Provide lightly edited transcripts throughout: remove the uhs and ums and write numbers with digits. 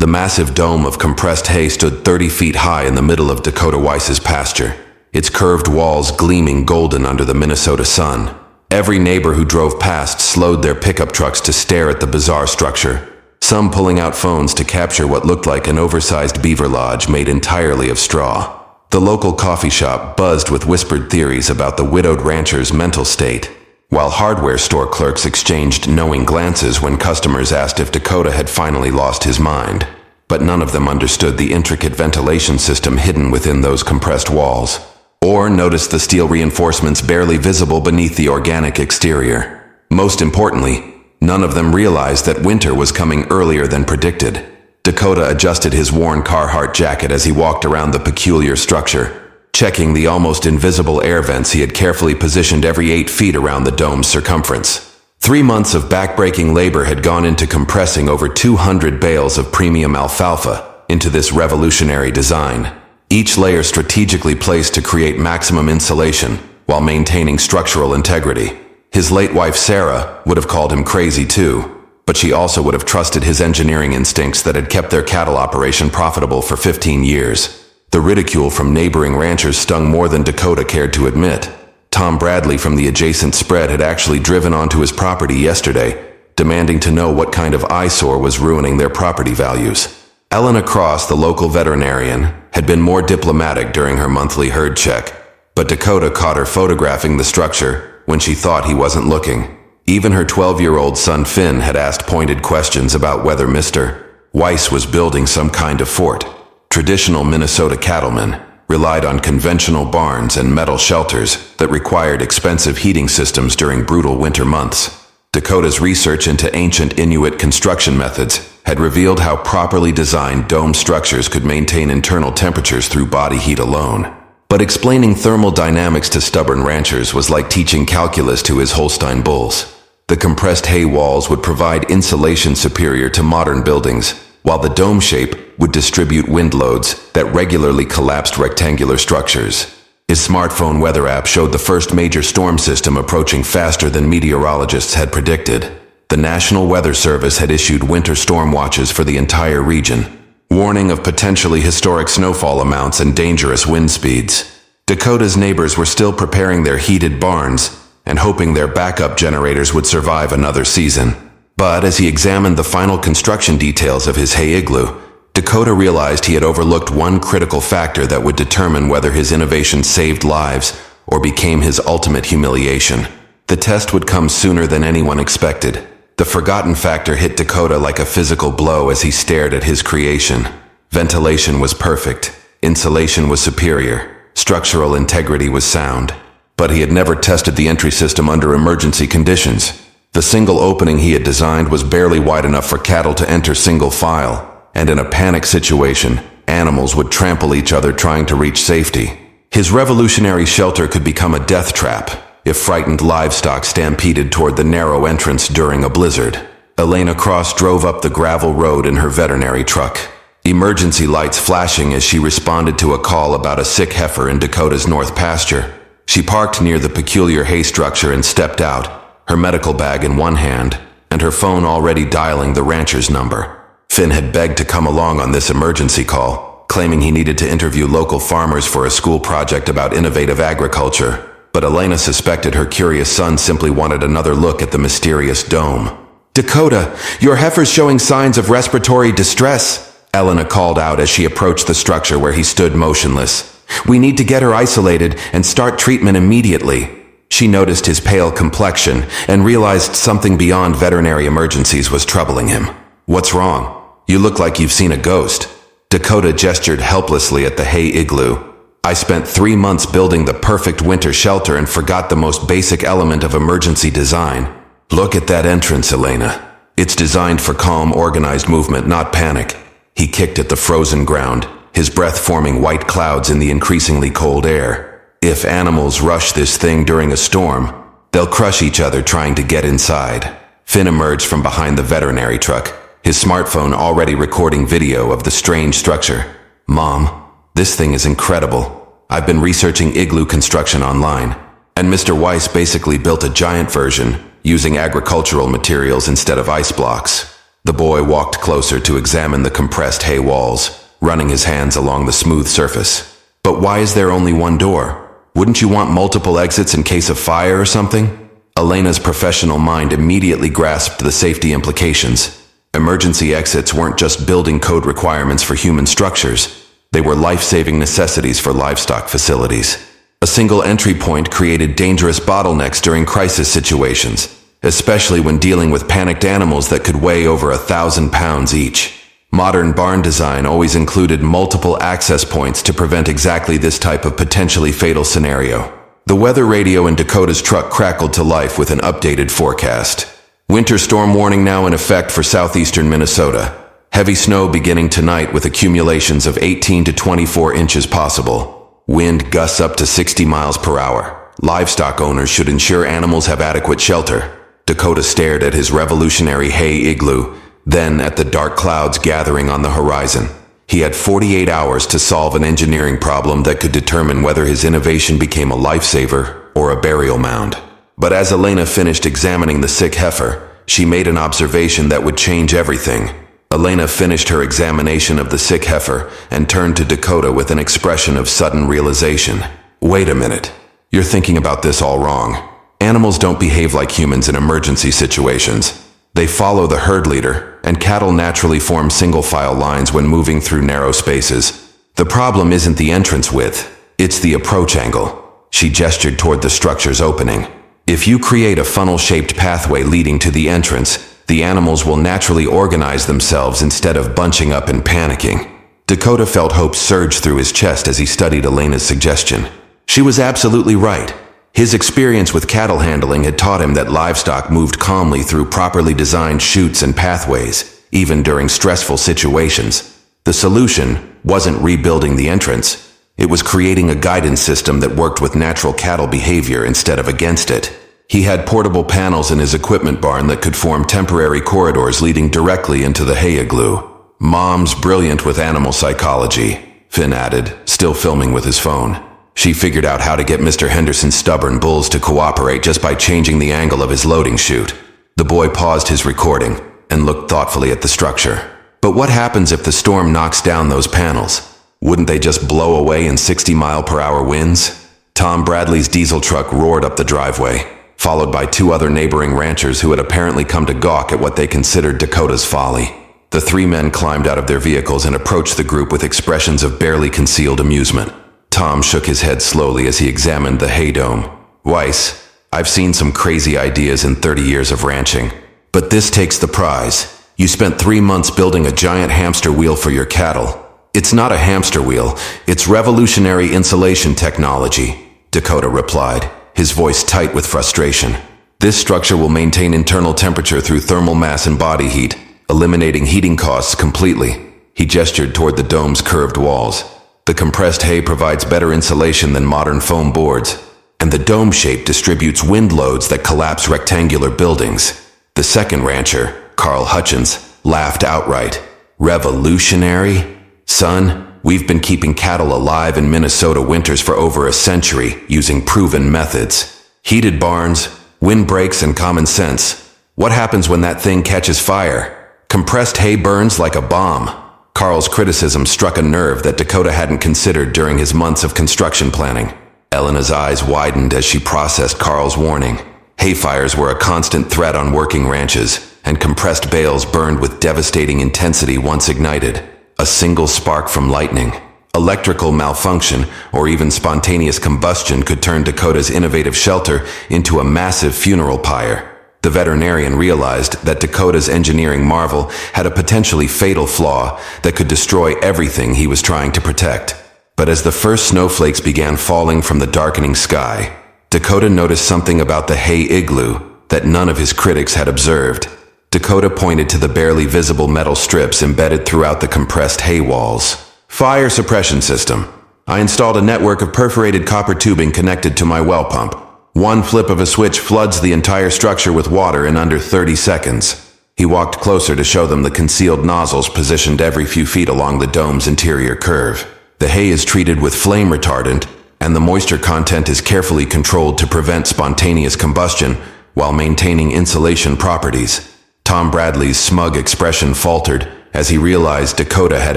The massive dome of compressed hay stood 30 feet high in the middle of Dakota Weiss's pasture, its curved walls gleaming golden under the Minnesota sun. Every neighbor who drove past slowed their pickup trucks to stare at the bizarre structure, some pulling out phones to capture what looked like an oversized beaver lodge made entirely of straw. The local coffee shop buzzed with whispered theories about the widowed rancher's mental state, while hardware store clerks exchanged knowing glances when customers asked if Dakota had finally lost his mind. But none of them understood the intricate ventilation system hidden within those compressed walls, or noticed the steel reinforcements barely visible beneath the organic exterior. Most importantly, none of them realized that winter was coming earlier than predicted. Dakota adjusted his worn Carhartt jacket as he walked around the peculiar structure, checking the almost invisible air vents he had carefully positioned every 8 feet around the dome's circumference. 3 months of backbreaking labor had gone into compressing over 200 bales of premium alfalfa into this revolutionary design, each layer strategically placed to create maximum insulation while maintaining structural integrity. His late wife Sarah would have called him crazy too, but she also would have trusted his engineering instincts that had kept their cattle operation profitable for 15 years. The ridicule from neighboring ranchers stung more than Dakota cared to admit. Tom Bradley from the adjacent spread had actually driven onto his property yesterday, demanding to know what kind of eyesore was ruining their property values. Elena Cross, the local veterinarian, had been more diplomatic during her monthly herd check, but Dakota caught her photographing the structure when she thought he wasn't looking. Even her 12-year-old son Finn had asked pointed questions about whether Mr. Weiss was building some kind of fort. Traditional Minnesota cattlemen relied on conventional barns and metal shelters that required expensive heating systems during brutal winter months. Dakota's research into ancient Inuit construction methods had revealed how properly designed dome structures could maintain internal temperatures through body heat alone. But explaining thermal dynamics to stubborn ranchers was like teaching calculus to his Holstein bulls. The compressed hay walls would provide insulation superior to modern buildings, while the dome shape would distribute wind loads that regularly collapsed rectangular structures. His smartphone weather app showed the first major storm system approaching faster than meteorologists had predicted. The National Weather Service had issued winter storm watches for the entire region, warning of potentially historic snowfall amounts and dangerous wind speeds. Dakota's neighbors were still preparing their heated barns and hoping their backup generators would survive another season. But as he examined the final construction details of his hay igloo, Dakota realized he had overlooked one critical factor that would determine whether his innovation saved lives or became his ultimate humiliation. The test would come sooner than anyone expected. The forgotten factor hit Dakota like a physical blow as he stared at his creation. Ventilation was perfect, insulation was superior, structural integrity was sound. But he had never tested the entry system under emergency conditions. The single opening he had designed was barely wide enough for cattle to enter single file, and in a panic situation, animals would trample each other trying to reach safety. His revolutionary shelter could become a death trap if frightened livestock stampeded toward the narrow entrance during a blizzard. Elena Cross drove up the gravel road in her veterinary truck, emergency lights flashing as she responded to a call about a sick heifer in Dakota's north pasture. She parked near the peculiar hay structure and stepped out, her medical bag in one hand, and her phone already dialing the rancher's number. Finn had begged to come along on this emergency call, claiming he needed to interview local farmers for a school project about innovative agriculture, but Elena suspected her curious son simply wanted another look at the mysterious dome. "Dakota, your heifer's showing signs of respiratory distress," Elena called out as she approached the structure where he stood motionless. "We need to get her isolated and start treatment immediately." She noticed his pale complexion and realized something beyond veterinary emergencies was troubling him. "What's wrong? You look like you've seen a ghost." Dakota gestured helplessly at the hay igloo. "I spent 3 months building the perfect winter shelter and forgot the most basic element of emergency design. Look at that entrance, Elena. It's designed for calm, organized movement, not panic." He kicked at the frozen ground, his breath forming white clouds in the increasingly cold air. "If animals rush this thing during a storm, they'll crush each other trying to get inside." Finn emerged from behind the veterinary truck, his smartphone already recording video of the strange structure. "Mom, this thing is incredible. I've been researching igloo construction online, and Mr. Weiss basically built a giant version using agricultural materials instead of ice blocks. The boy walked closer to examine the compressed hay walls, running his hands along the smooth surface. But why is there only one door? Wouldn't you want multiple exits in case of fire or something? Elena's professional mind immediately grasped the safety implications. Emergency exits weren't just building code requirements for human structures. They were life-saving necessities for livestock facilities. A single entry point created dangerous bottlenecks during crisis situations, especially when dealing with panicked animals that could weigh over 1,000 pounds each. Modern barn design always included multiple access points to prevent exactly this type of potentially fatal scenario. The weather radio in Dakota's truck crackled to life with an updated forecast. Winter storm warning now in effect for southeastern Minnesota. Heavy snow beginning tonight with accumulations of 18 to 24 inches possible. Wind gusts up to 60 miles per hour. Livestock owners should ensure animals have adequate shelter. Dakota stared at his revolutionary hay igloo, then at the dark clouds gathering on the horizon. He had 48 hours to solve an engineering problem that could determine whether his innovation became a lifesaver or a burial mound. But as Elena finished examining the sick heifer, she made an observation that would change everything. Elena finished her examination of the sick heifer and turned to Dakota with an expression of sudden realization. Wait a minute. You're thinking about this all wrong. Animals don't behave like humans in emergency situations. They follow the herd leader, and cattle naturally form single-file lines when moving through narrow spaces. The problem isn't the entrance width, it's the approach angle. She gestured toward the structure's opening. If you create a funnel-shaped pathway leading to the entrance, the animals will naturally organize themselves instead of bunching up and panicking. Dakota felt hope surge through his chest as he studied Elena's suggestion. She was absolutely right. His experience with cattle handling had taught him that livestock moved calmly through properly designed chutes and pathways, even during stressful situations. The solution wasn't rebuilding the entrance. It was creating a guidance system that worked with natural cattle behavior instead of against it. He had portable panels in his equipment barn that could form temporary corridors leading directly into the hay igloo. Mom's brilliant with animal psychology, Finn added, still filming with his phone. She figured out how to get Mr. Henderson's stubborn bulls to cooperate just by changing the angle of his loading chute. The boy paused his recording and looked thoughtfully at the structure. But what happens if the storm knocks down those panels? Wouldn't they just blow away in 60-mile-per-hour winds? Tom Bradley's diesel truck roared up the driveway, followed by two other neighboring ranchers who had apparently come to gawk at what they considered Dakota's folly. The three men climbed out of their vehicles and approached the group with expressions of barely concealed amusement. Tom shook his head slowly as he examined the hay dome. Weiss, I've seen some crazy ideas in 30 years of ranching, but this takes the prize. You spent 3 months building a giant hamster wheel for your cattle. It's not a hamster wheel, it's revolutionary insulation technology, Dakota replied, his voice tight with frustration. This structure will maintain internal temperature through thermal mass and body heat, eliminating heating costs completely. He gestured toward the dome's curved walls. The compressed hay provides better insulation than modern foam boards, and the dome shape distributes wind loads that collapse rectangular buildings. The second rancher, Carl Hutchins, laughed outright. Revolutionary? Son, we've been keeping cattle alive in Minnesota winters for over a century using proven methods. Heated barns, windbreaks, and common sense. What happens when that thing catches fire? Compressed hay burns like a bomb. Carl's criticism struck a nerve that Dakota hadn't considered during his months of construction planning. Elena's eyes widened as she processed Carl's warning. Hay fires were a constant threat on working ranches, and compressed bales burned with devastating intensity once ignited. A single spark from lightning, electrical malfunction, or even spontaneous combustion could turn Dakota's innovative shelter into a massive funeral pyre. The veterinarian realized that Dakota's engineering marvel had a potentially fatal flaw that could destroy everything he was trying to protect. But as the first snowflakes began falling from the darkening sky, Dakota noticed something about the hay igloo that none of his critics had observed. Dakota pointed to the barely visible metal strips embedded throughout the compressed hay walls. Fire suppression system. I installed a network of perforated copper tubing connected to my well pump. One flip of a switch floods the entire structure with water in under 30 seconds. He walked closer to show them the concealed nozzles positioned every few feet along the dome's interior curve. The hay is treated with flame retardant, and the moisture content is carefully controlled to prevent spontaneous combustion while maintaining insulation properties. Tom Bradley's smug expression faltered as he realized Dakota had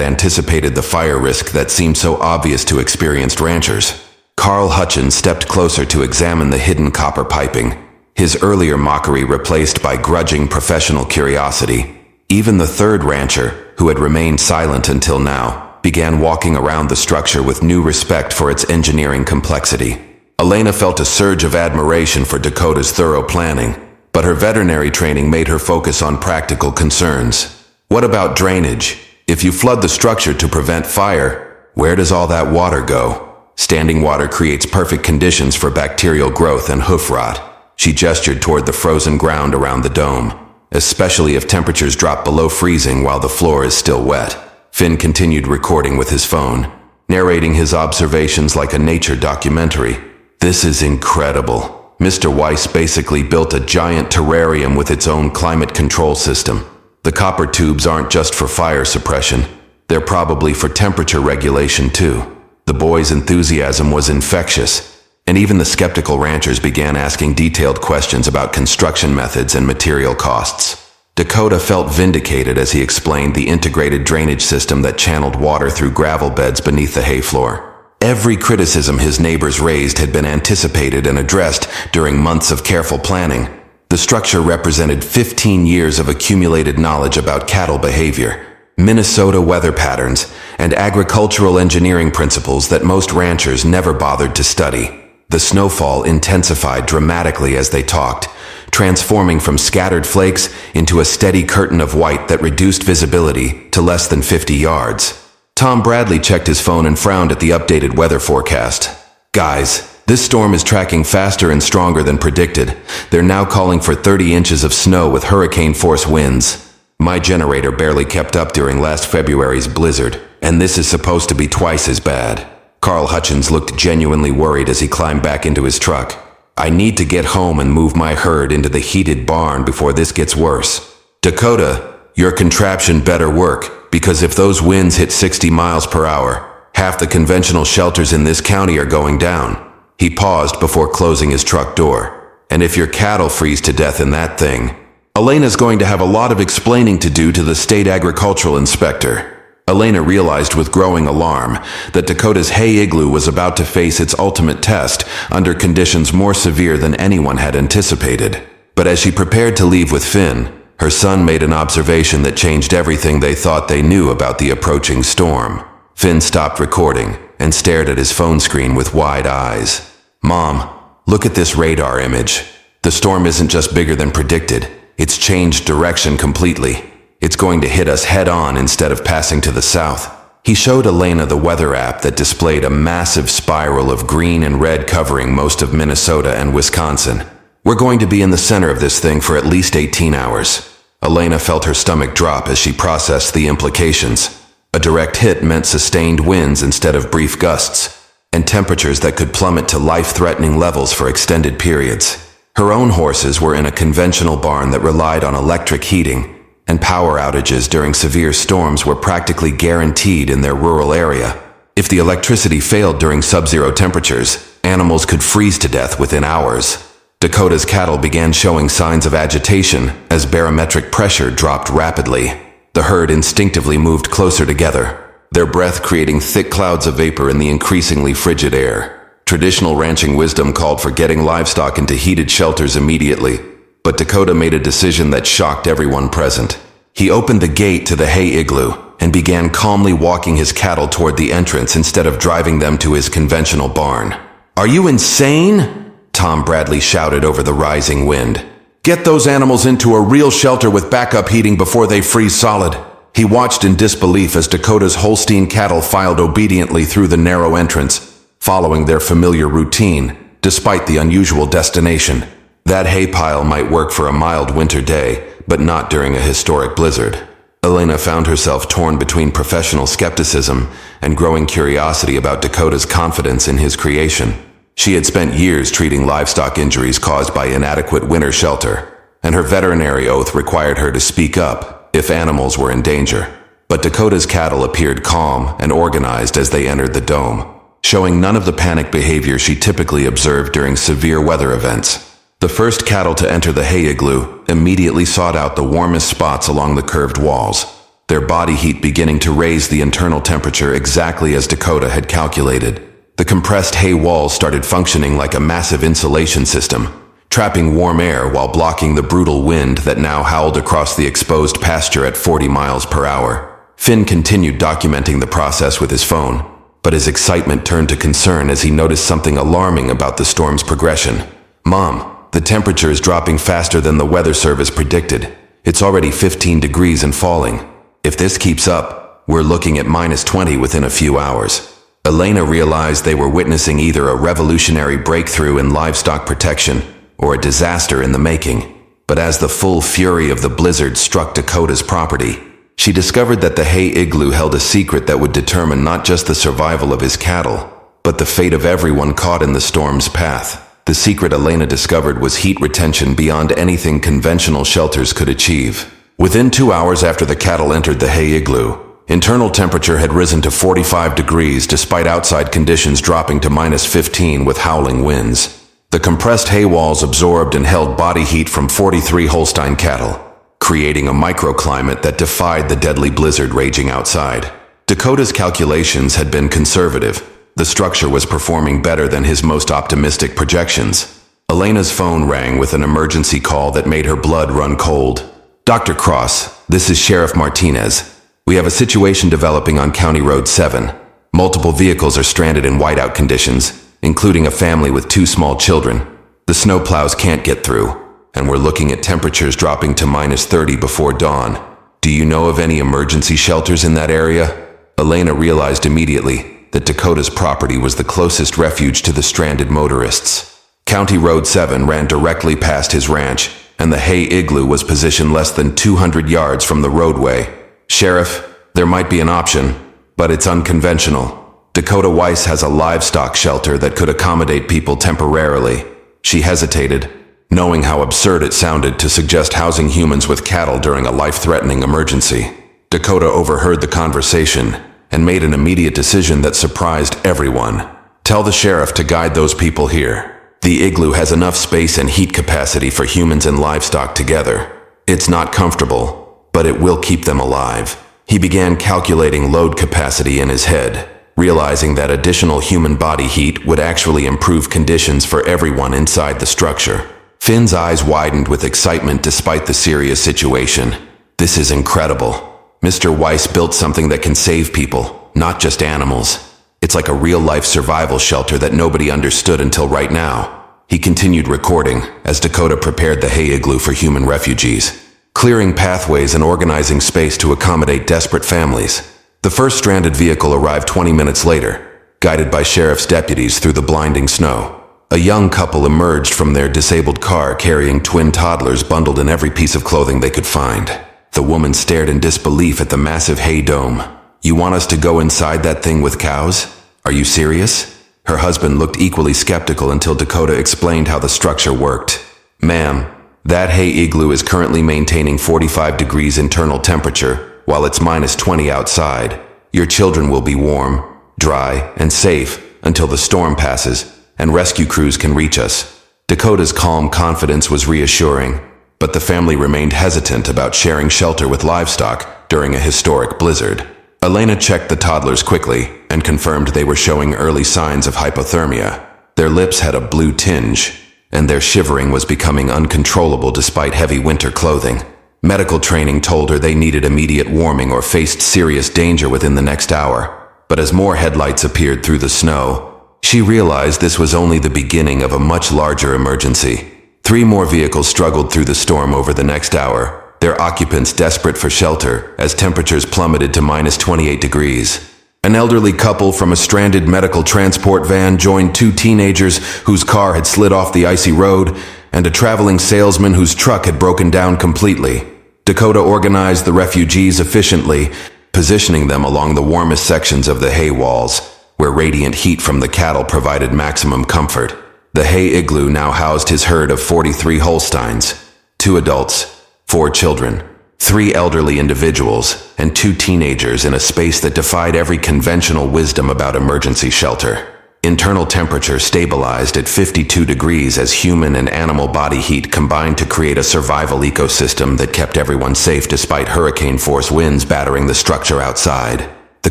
anticipated the fire risk that seemed so obvious to experienced ranchers. Carl Hutchins stepped closer to examine the hidden copper piping, his earlier mockery replaced by grudging professional curiosity. Even the third rancher, who had remained silent until now, began walking around the structure with new respect for its engineering complexity. Elena felt a surge of admiration for Dakota's thorough planning, but her veterinary training made her focus on practical concerns. What about drainage? If you flood the structure to prevent fire, where does all that water go? Standing water creates perfect conditions for bacterial growth and hoof rot. She gestured toward the frozen ground around the dome, especially if temperatures drop below freezing while the floor is still wet. Finn continued recording with his phone, narrating his observations like a nature documentary. This is incredible. Mr. Weiss basically built a giant terrarium with its own climate control system. The copper tubes aren't just for fire suppression. They're probably for temperature regulation too. The boys' enthusiasm was infectious, and even the skeptical ranchers began asking detailed questions about construction methods and material costs. Dakota felt vindicated as he explained the integrated drainage system that channeled water through gravel beds beneath the hay floor. Every criticism his neighbors raised had been anticipated and addressed during months of careful planning. The structure represented 15 years of accumulated knowledge about cattle behavior, Minnesota weather patterns, and agricultural engineering principles that most ranchers never bothered to study. The snowfall intensified dramatically as they talked, transforming from scattered flakes into a steady curtain of white that reduced visibility to less than 50 yards. Tom Bradley checked his phone and frowned at the updated weather forecast. Guys, this storm is tracking faster and stronger than predicted. They're now calling for 30 inches of snow with hurricane-force winds. My generator barely kept up during last February's blizzard, and this is supposed to be twice as bad. Carl Hutchins looked genuinely worried as he climbed back into his truck. I need to get home and move my herd into the heated barn before this gets worse. Dakota, your contraption better work, because if those winds hit 60 miles per hour, half the conventional shelters in this county are going down. He paused before closing his truck door. And if your cattle freeze to death in that thing, Elena's going to have a lot of explaining to do to the state agricultural inspector. Elena realized with growing alarm that Dakota's hay igloo was about to face its ultimate test under conditions more severe than anyone had anticipated. But as she prepared to leave with Finn, her son made an observation that changed everything they thought they knew about the approaching storm. Finn stopped recording and stared at his phone screen with wide eyes. Mom, look at this radar image. The storm isn't just bigger than predicted. It's changed direction completely. It's going to hit us head-on instead of passing to the south. He showed Elena the weather app that displayed a massive spiral of green and red covering most of Minnesota and Wisconsin. We're going to be in the center of this thing for at least 18 hours. Elena felt her stomach drop as she processed the implications. A direct hit meant sustained winds instead of brief gusts, and temperatures that could plummet to life-threatening levels for extended periods. Her own horses were in a conventional barn that relied on electric heating, and power outages during severe storms were practically guaranteed in their rural area. If the electricity failed during sub-zero temperatures, animals could freeze to death within hours. Dakota's cattle began showing signs of agitation as barometric pressure dropped rapidly. The herd instinctively moved closer together, their breath creating thick clouds of vapor in the increasingly frigid air. Traditional ranching wisdom called for getting livestock into heated shelters immediately, but Dakota made a decision that shocked everyone present. He opened the gate to the hay igloo and began calmly walking his cattle toward the entrance instead of driving them to his conventional barn. "Are you insane?" Tom Bradley shouted over the rising wind. "Get those animals into a real shelter with backup heating before they freeze solid." He watched in disbelief as Dakota's Holstein cattle filed obediently through the narrow entrance, following their familiar routine, despite the unusual destination. That hay pile might work for a mild winter day, but not during a historic blizzard. Elena found herself torn between professional skepticism and growing curiosity about Dakota's confidence in his creation. She had spent years treating livestock injuries caused by inadequate winter shelter, and her veterinary oath required her to speak up if animals were in danger. But Dakota's cattle appeared calm and organized as they entered the dome, showing none of the panic behavior she typically observed during severe weather events. The first cattle to enter the hay igloo immediately sought out the warmest spots along the curved walls, their body heat beginning to raise the internal temperature exactly as Dakota had calculated. The compressed hay walls started functioning like a massive insulation system, trapping warm air while blocking the brutal wind that now howled across the exposed pasture at 40 miles per hour. Finn continued documenting the process with his phone, but his excitement turned to concern as he noticed something alarming about the storm's progression. "Mom, the temperature is dropping faster than the weather service predicted. It's already 15 degrees and falling. If this keeps up, we're looking at -20 within a few hours." Elena realized they were witnessing either a revolutionary breakthrough in livestock protection or a disaster in the making. But as the full fury of the blizzard struck Dakota's property, she discovered that the hay igloo held a secret that would determine not just the survival of his cattle, but the fate of everyone caught in the storm's path. The secret Elena discovered was heat retention beyond anything conventional shelters could achieve. Within 2 hours after the cattle entered the hay igloo, internal temperature had risen to 45 degrees despite outside conditions dropping to -15 with howling winds. The compressed hay walls absorbed and held body heat from 43 Holstein cattle, creating a microclimate that defied the deadly blizzard raging outside. Dakota's calculations had been conservative. The structure was performing better than his most optimistic projections. Elena's phone rang with an emergency call that made her blood run cold. "Dr. Cross, this is Sheriff Martinez. We have a situation developing on County Road 7. Multiple vehicles are stranded in whiteout conditions, including a family with 2 small children. The snowplows can't get through, and we're looking at temperatures dropping to -30 before dawn. Do you know of any emergency shelters in that area?" Elena realized immediately that Dakota's property was the closest refuge to the stranded motorists. County Road 7 ran directly past his ranch, and the hay igloo was positioned less than 200 yards from the roadway. "Sheriff, there might be an option, but it's unconventional. Dakota Weiss has a livestock shelter that could accommodate people temporarily." She hesitated, knowing how absurd it sounded to suggest housing humans with cattle during a life-threatening emergency. Dakota overheard the conversation and made an immediate decision that surprised everyone. "Tell the sheriff to guide those people here. The igloo has enough space and heat capacity for humans and livestock together. It's not comfortable, but it will keep them alive." He began calculating load capacity in his head, realizing that additional human body heat would actually improve conditions for everyone inside the structure. Finn's eyes widened with excitement despite the serious situation. "This is incredible. Mr. Weiss built something that can save people, not just animals. It's like a real-life survival shelter that nobody understood until right now." He continued recording as Dakota prepared the hay igloo for human refugees, clearing pathways and organizing space to accommodate desperate families. The first stranded vehicle arrived 20 minutes later, guided by sheriff's deputies through the blinding snow. A young couple emerged from their disabled car carrying twin toddlers bundled in every piece of clothing they could find. The woman stared in disbelief at the massive hay dome. "You want us to go inside that thing with cows? Are you serious?" Her husband looked equally skeptical until Dakota explained how the structure worked. "Ma'am, that hay igloo is currently maintaining 45 degrees internal temperature, while it's -20 outside. Your children will be warm, dry, and safe until the storm passes and rescue crews can reach us." Dakota's calm confidence was reassuring, but the family remained hesitant about sharing shelter with livestock during a historic blizzard. Elena checked the toddlers quickly and confirmed they were showing early signs of hypothermia. Their lips had a blue tinge, and their shivering was becoming uncontrollable despite heavy winter clothing. Medical training told her they needed immediate warming or faced serious danger within the next hour. But as more headlights appeared through the snow, she realized this was only the beginning of a much larger emergency. 3 more vehicles struggled through the storm over the next hour, their occupants desperate for shelter as temperatures plummeted to -28 degrees. An elderly couple from a stranded medical transport van joined 2 teenagers whose car had slid off the icy road and a traveling salesman whose truck had broken down completely. Dakota organized the refugees efficiently, positioning them along the warmest sections of the hay walls, where radiant heat from the cattle provided maximum comfort. The hay igloo now housed his herd of 43 Holsteins, 2 adults, 4 children, 3 elderly individuals, and 2 teenagers in a space that defied every conventional wisdom about emergency shelter. Internal temperature stabilized at 52 degrees as human and animal body heat combined to create a survival ecosystem that kept everyone safe despite hurricane-force winds battering the structure outside. The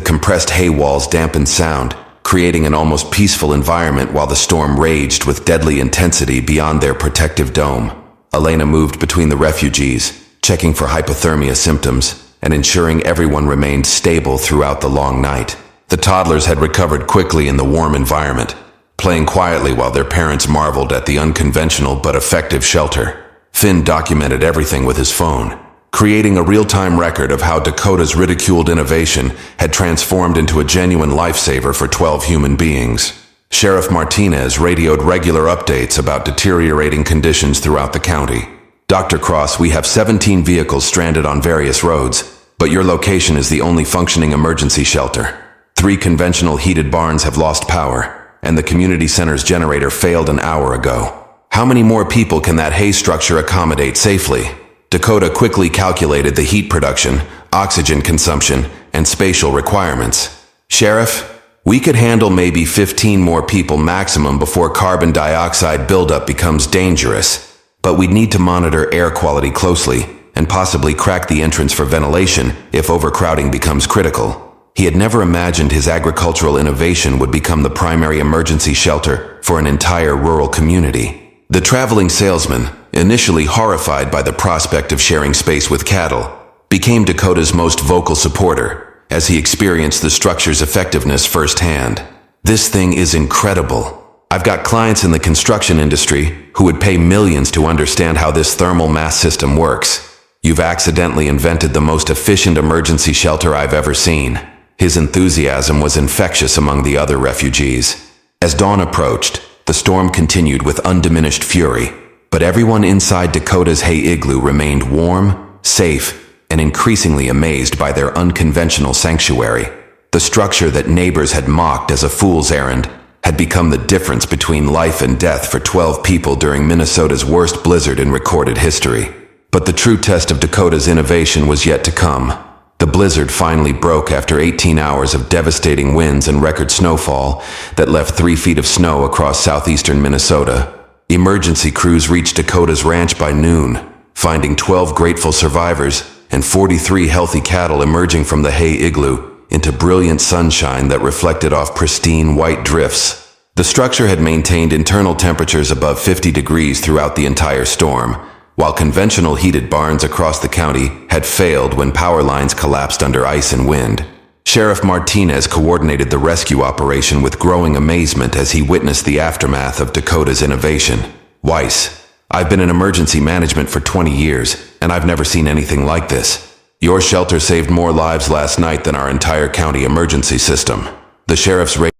compressed hay walls dampened sound, creating an almost peaceful environment while the storm raged with deadly intensity beyond their protective dome. Elena moved between the refugees, checking for hypothermia symptoms and ensuring everyone remained stable throughout the long night. The toddlers had recovered quickly in the warm environment, playing quietly while their parents marveled at the unconventional but effective shelter. Finn documented everything with his phone, creating a real-time record of how Dakota's ridiculed innovation had transformed into a genuine lifesaver for 12 human beings. Sheriff Martinez radioed regular updates about deteriorating conditions throughout the county. Dr. Cross, we have 17 vehicles stranded on various roads, but your location is the only functioning emergency shelter. 3 conventional heated barns have lost power, and the community center's generator failed an hour ago. How many more people can that hay structure accommodate safely? Dakota quickly calculated the heat production, oxygen consumption, and spatial requirements. Sheriff, we could handle maybe 15 more people maximum before carbon dioxide buildup becomes dangerous, but we'd need to monitor air quality closely and possibly crack the entrance for ventilation if overcrowding becomes critical. He had never imagined his agricultural innovation would become the primary emergency shelter for an entire rural community. The traveling salesman, initially horrified by the prospect of sharing space with cattle, became Dakota's most vocal supporter as he experienced the structure's effectiveness firsthand. This thing is incredible. I've got clients in the construction industry who would pay millions to understand how this thermal mass system works. You've accidentally invented the most efficient emergency shelter I've ever seen. His enthusiasm was infectious among the other refugees. As dawn approached, the storm continued with undiminished fury, but everyone inside Dakota's hay igloo remained warm, safe, and increasingly amazed by their unconventional sanctuary. The structure that neighbors had mocked as a fool's errand had become the difference between life and death for 12 people during Minnesota's worst blizzard in recorded history. But the true test of Dakota's innovation was yet to come. The blizzard finally broke after 18 hours of devastating winds and record snowfall that left 3 feet of snow across southeastern Minnesota. Emergency crews reached Dakota's ranch by noon, finding 12 grateful survivors and 43 healthy cattle emerging from the hay igloo into brilliant sunshine that reflected off pristine white drifts. The structure had maintained internal temperatures above 50 degrees throughout the entire storm, while conventional heated barns across the county had failed when power lines collapsed under ice and wind. Sheriff Martinez coordinated the rescue operation with growing amazement as he witnessed the aftermath of Dakota's innovation. Weiss, I've been in emergency management for 20 years, and I've never seen anything like this. Your shelter saved more lives last night than our entire county emergency system. The sheriff's